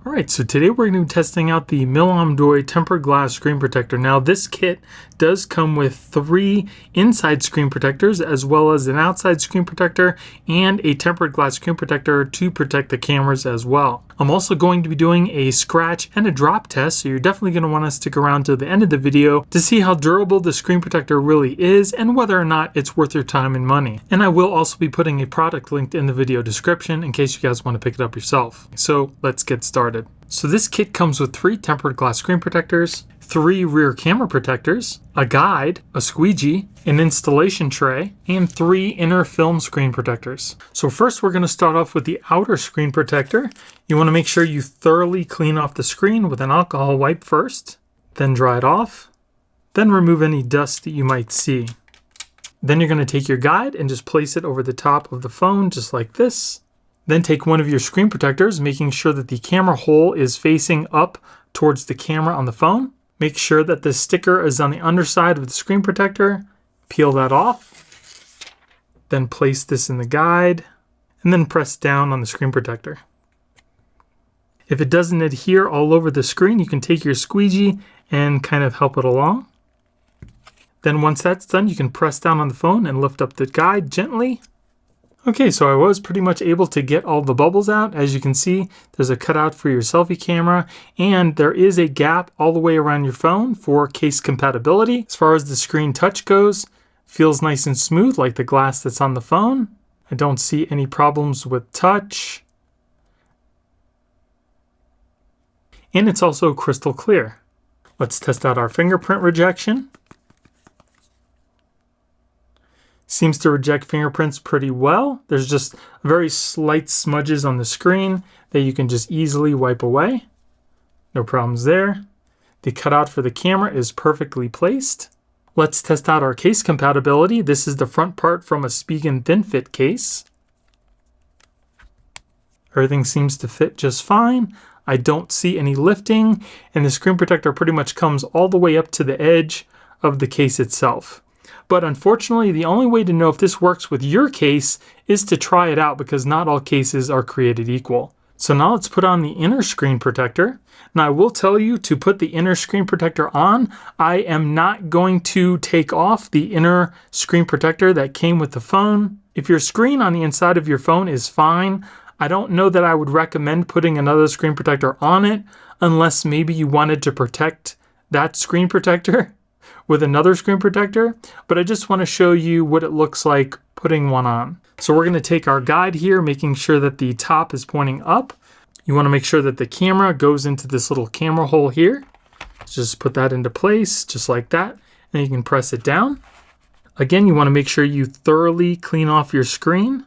Alright, so today we're going to be testing out the MILOMDOI tempered glass screen protector. Now this kit does come with 3 inside screen protectors as well as an outside screen protector and a tempered glass screen protector to protect the cameras as well. I'm also going to be doing a scratch and a drop test, so you're definitely going to want to stick around to the end of the video to see how durable the screen protector really is and whether or not it's worth your time and money. And I will also be putting a product linked in the video description in case you guys want to pick it up yourself. So let's get started. So this kit comes with 3 tempered glass screen protectors, 3 rear camera protectors, a guide, a squeegee, an installation tray, and 3 inner film screen protectors. So first we're going to start off with the outer screen protector. You want to make sure you thoroughly clean off the screen with an alcohol wipe first, then dry it off, then remove any dust that you might see. Then you're going to take your guide and just place it over the top of the phone just like this. Then take one of your screen protectors, making sure that the camera hole is facing up towards the camera on the phone. Make sure that the sticker is on the underside of the screen protector. Peel that off. Then place this in the guide, and then press down on the screen protector. If it doesn't adhere all over the screen, you can take your squeegee and kind of help it along. Then once that's done, you can press down on the phone and lift up the guide gently. Okay, so I was pretty much able to get all the bubbles out. As you can see, there's a cutout for your selfie camera, and there is a gap all the way around your phone for case compatibility. As far as the screen touch goes, feels nice and smooth like the glass that's on the phone. I don't see any problems with touch. And it's also crystal clear. Let's test out our fingerprint rejection. Seems to reject fingerprints pretty well. There's just very slight smudges on the screen that you can just easily wipe away. No problems there. The cutout for the camera is perfectly placed. Let's test out our case compatibility. This is the front part from a Spigen thin fit case. Everything seems to fit just fine. I don't see any lifting, and the screen protector pretty much comes all the way up to the edge of the case itself. But unfortunately, the only way to know if this works with your case is to try it out, because not all cases are created equal. So now let's put on the inner screen protector. Now I will tell you to put the inner screen protector on. I am not going to take off the inner screen protector that came with the phone. If your screen on the inside of your phone is fine, I don't know that I would recommend putting another screen protector on it unless maybe you wanted to protect that screen protector with another screen protector, but I just want to show you what it looks like putting one on. So we're going to take our guide here, making sure that the top is pointing up. You want to make sure that the camera goes into this little camera hole here. Just put that into place, just like that, and you can press it down. Again, you want to make sure you thoroughly clean off your screen,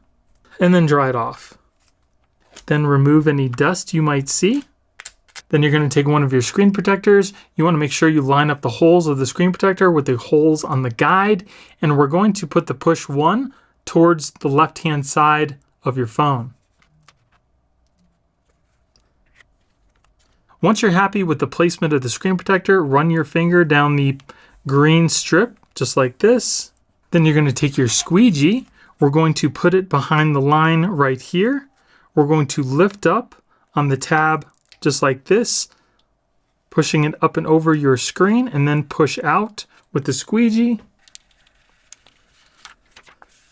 and then dry it off. Then remove any dust you might see. Then you're going to take one of your screen protectors. You want to make sure you line up the holes of the screen protector with the holes on the guide. And we're going to put the push 1 towards the left-hand side of your phone. Once you're happy with the placement of the screen protector, run your finger down the green strip, just like this. Then you're going to take your squeegee. We're going to put it behind the line right here. We're going to lift up on the tab just like this, pushing it up and over your screen, and then push out with the squeegee.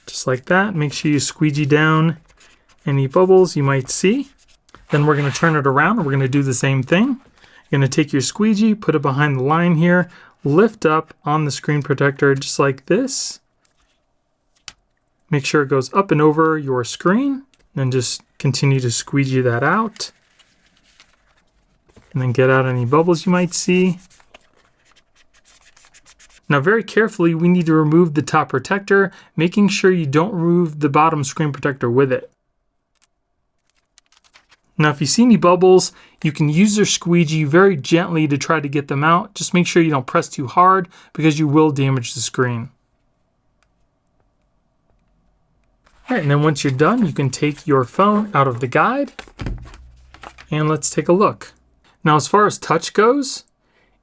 Just like that. Make sure you squeegee down any bubbles you might see. Then we're going to turn it around and we're going to do the same thing. You're going to take your squeegee, put it behind the line here, lift up on the screen protector just like this. Make sure it goes up and over your screen, and just continue to squeegee that out. And then get out any bubbles you might see. Now very carefully, we need to remove the top protector, making sure you don't remove the bottom screen protector with it. Now if you see any bubbles, you can use your squeegee very gently to try to get them out. Just make sure you don't press too hard, because you will damage the screen. All right, and then once you're done, you can take your phone out of the guide, and let's take a look. Now as far as touch goes,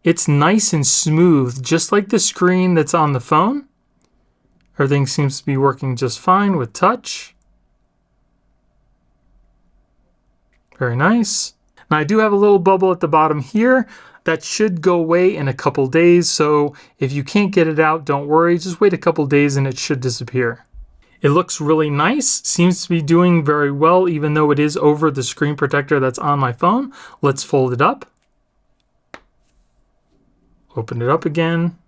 it's nice and smooth, just like the screen that's on the phone. Everything seems to be working just fine with touch. Very nice. Now I do have a little bubble at the bottom here. That should go away in a couple days, so if you can't get it out, don't worry. Just wait a couple days and it should disappear. It looks really nice, seems to be doing very well even though it is over the screen protector that's on my phone. Let's fold it up. Open it up again.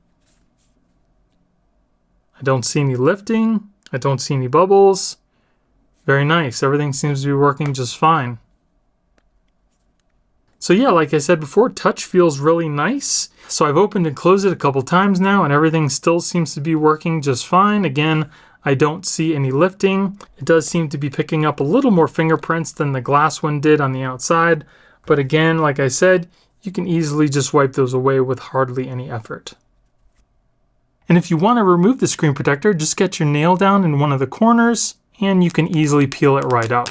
I don't see any lifting. I don't see any bubbles. Very nice. Everything seems to be working just fine. So yeah, like I said before, touch feels really nice. So I've opened and closed it a couple times now and everything still seems to be working just fine. Again, I don't see any lifting. It does seem to be picking up a little more fingerprints than the glass one did on the outside. But again, like I said, you can easily just wipe those away with hardly any effort. And if you want to remove the screen protector, just get your nail down in one of the corners and you can easily peel it right up.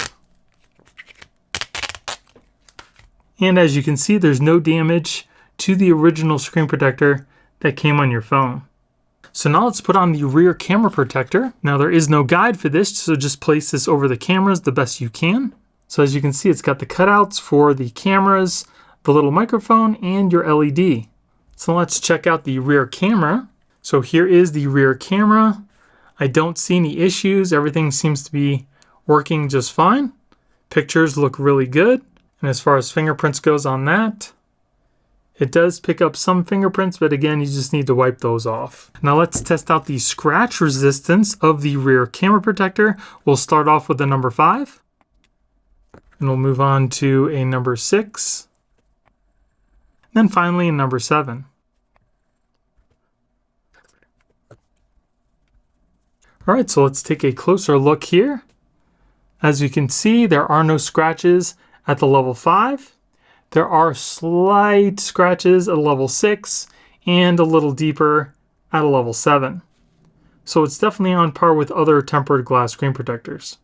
And as you can see, there's no damage to the original screen protector that came on your phone. So now let's put on the rear camera protector. Now there is no guide for this, so just place this over the cameras the best you can. So as you can see, it's got the cutouts for the cameras, the little microphone, and your LED. So let's check out the rear camera. So here is the rear camera. I don't see any issues. Everything seems to be working just fine. Pictures look really good. And as far as fingerprints goes on that, it does pick up some fingerprints, but again, you just need to wipe those off. Now let's test out the scratch resistance of the rear camera protector. We'll start off with the number 5. And we'll move on to a number 6. And then finally a number 7. All right, so let's take a closer look here. As you can see, there are no scratches at the level 5. There are slight scratches at level 6 and a little deeper at a level 7. So it's definitely on par with other tempered glass screen protectors.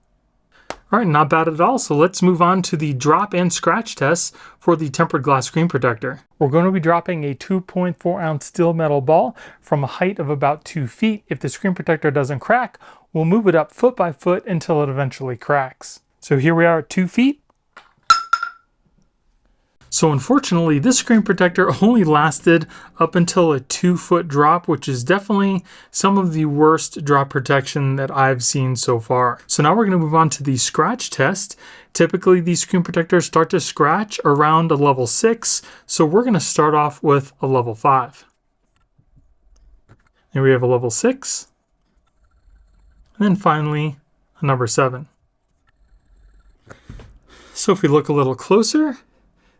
All right, not bad at all. So let's move on to the drop and scratch tests for the tempered glass screen protector. We're going to be dropping a 2.4 ounce steel metal ball from a height of about 2 feet. If the screen protector doesn't crack, we'll move it up foot by foot until it eventually cracks. So here we are at 2 feet. So unfortunately, this screen protector only lasted up until a 2-foot drop, which is definitely some of the worst drop protection that I've seen so far. So now we're going to move on to the scratch test. Typically, these screen protectors start to scratch around a level 6. So we're going to start off with a level 5. Here we have a level 6. And then finally, a number 7. So if we look a little closer,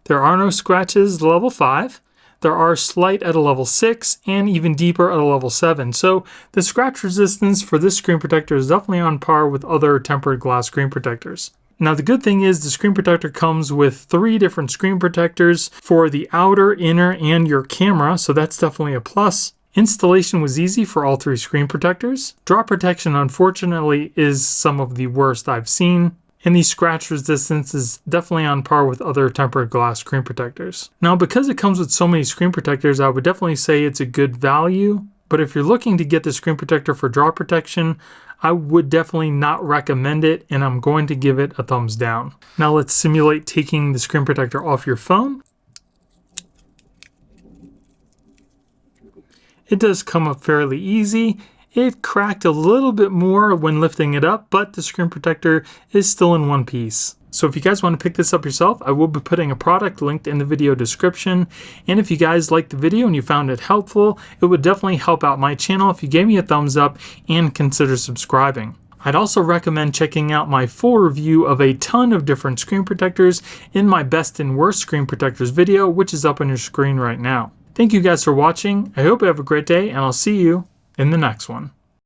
there are no scratches at level 5. There are slight at a level 6 and even deeper at a level 7. So the scratch resistance for this screen protector is definitely on par with other tempered glass screen protectors. Now the good thing is the screen protector comes with 3 different screen protectors for the outer, inner, and your camera. So that's definitely a plus. Installation was easy for all 3 screen protectors. Drop protection, unfortunately, is some of the worst I've seen. And the scratch resistance is definitely on par with other tempered glass screen protectors. Now, because it comes with so many screen protectors, I would definitely say it's a good value. But if you're looking to get the screen protector for drop protection, I would definitely not recommend it, and I'm going to give it a thumbs down. Now let's simulate taking the screen protector off your phone. It does come up fairly easy. It cracked a little bit more when lifting it up, but the screen protector is still in one piece. So if you guys want to pick this up yourself, I will be putting a product linked in the video description. And if you guys liked the video and you found it helpful, it would definitely help out my channel if you gave me a thumbs up and consider subscribing. I'd also recommend checking out my full review of a ton of different screen protectors in my best and worst screen protectors video, which is up on your screen right now. Thank you guys for watching. I hope you have a great day, and I'll see you in the next one.